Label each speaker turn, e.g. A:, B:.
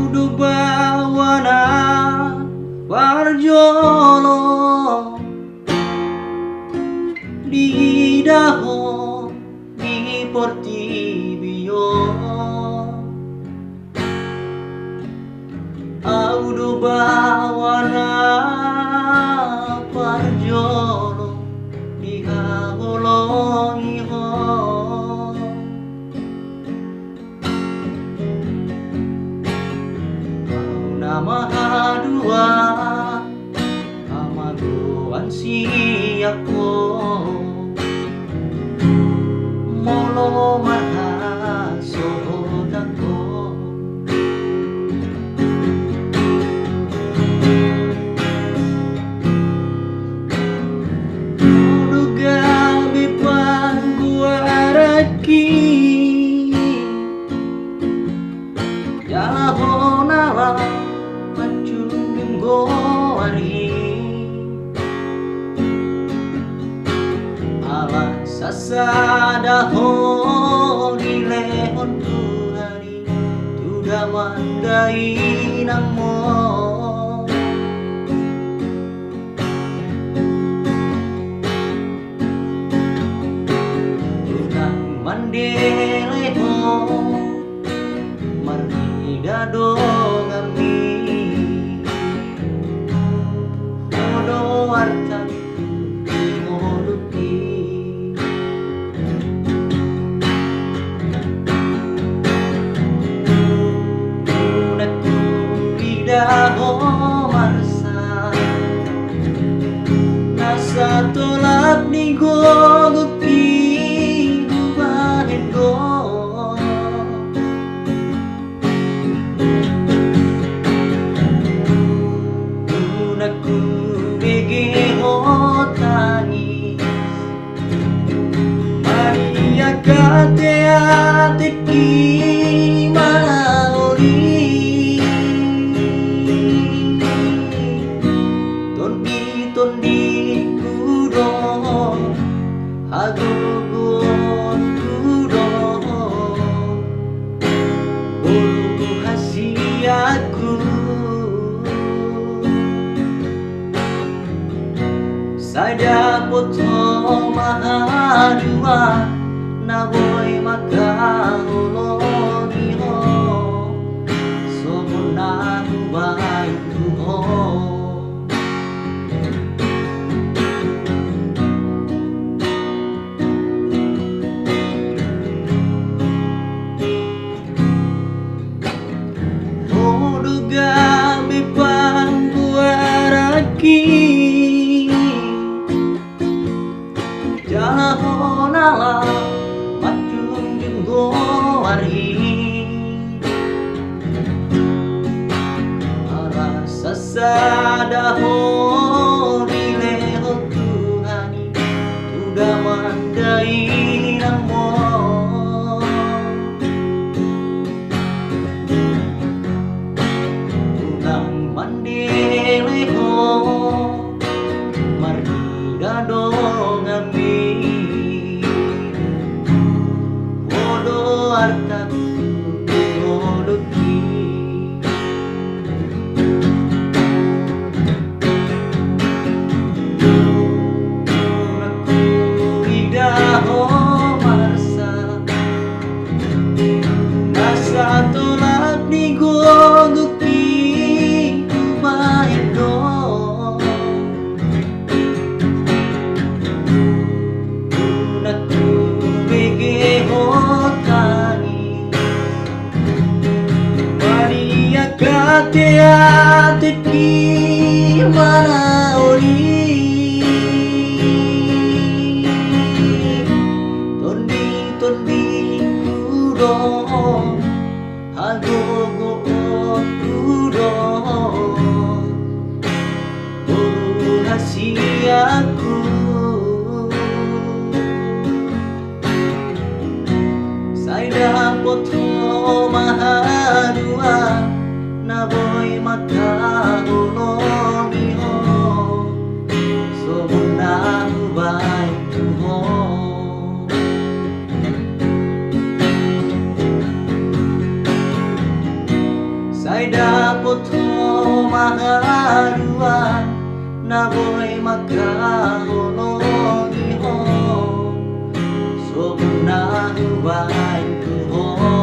A: Audu bawana warjolo di daho di portibio. Audu bawana warjolo di haholongi ho. Mahadua amaduan siako molo marha sodako duga bipan guaraki yahonala ala sasada ho dilehon tuhari tuda mandai namo udang mandeleho marnidado ngami warta moluki unaku idaho marsa nasa tolak ni gogoki bahendo unaku tangis Maria kateateki malaoli tondi kudo hagogon kudo bolu hasiaku sada poto mahadua naboy makahuloni ho somuna hubay tuho hoduga mipang buaraki jahonala macung jenggo wari ala sasada ho dileho tuhani tuda mandai namo unang mandeleho marnidado ngami artaku moluki unaku idaho marsa nasa tolak ni gogoki bahendo unaku begeho kateateki malaoli tondi kudo hagogo kudo bolu hasiaku saida poto mahadua naboy makahuloni ho somuna hubay tuho Saidapoto maharua na boy makaholo ni ho so na huwai tu ho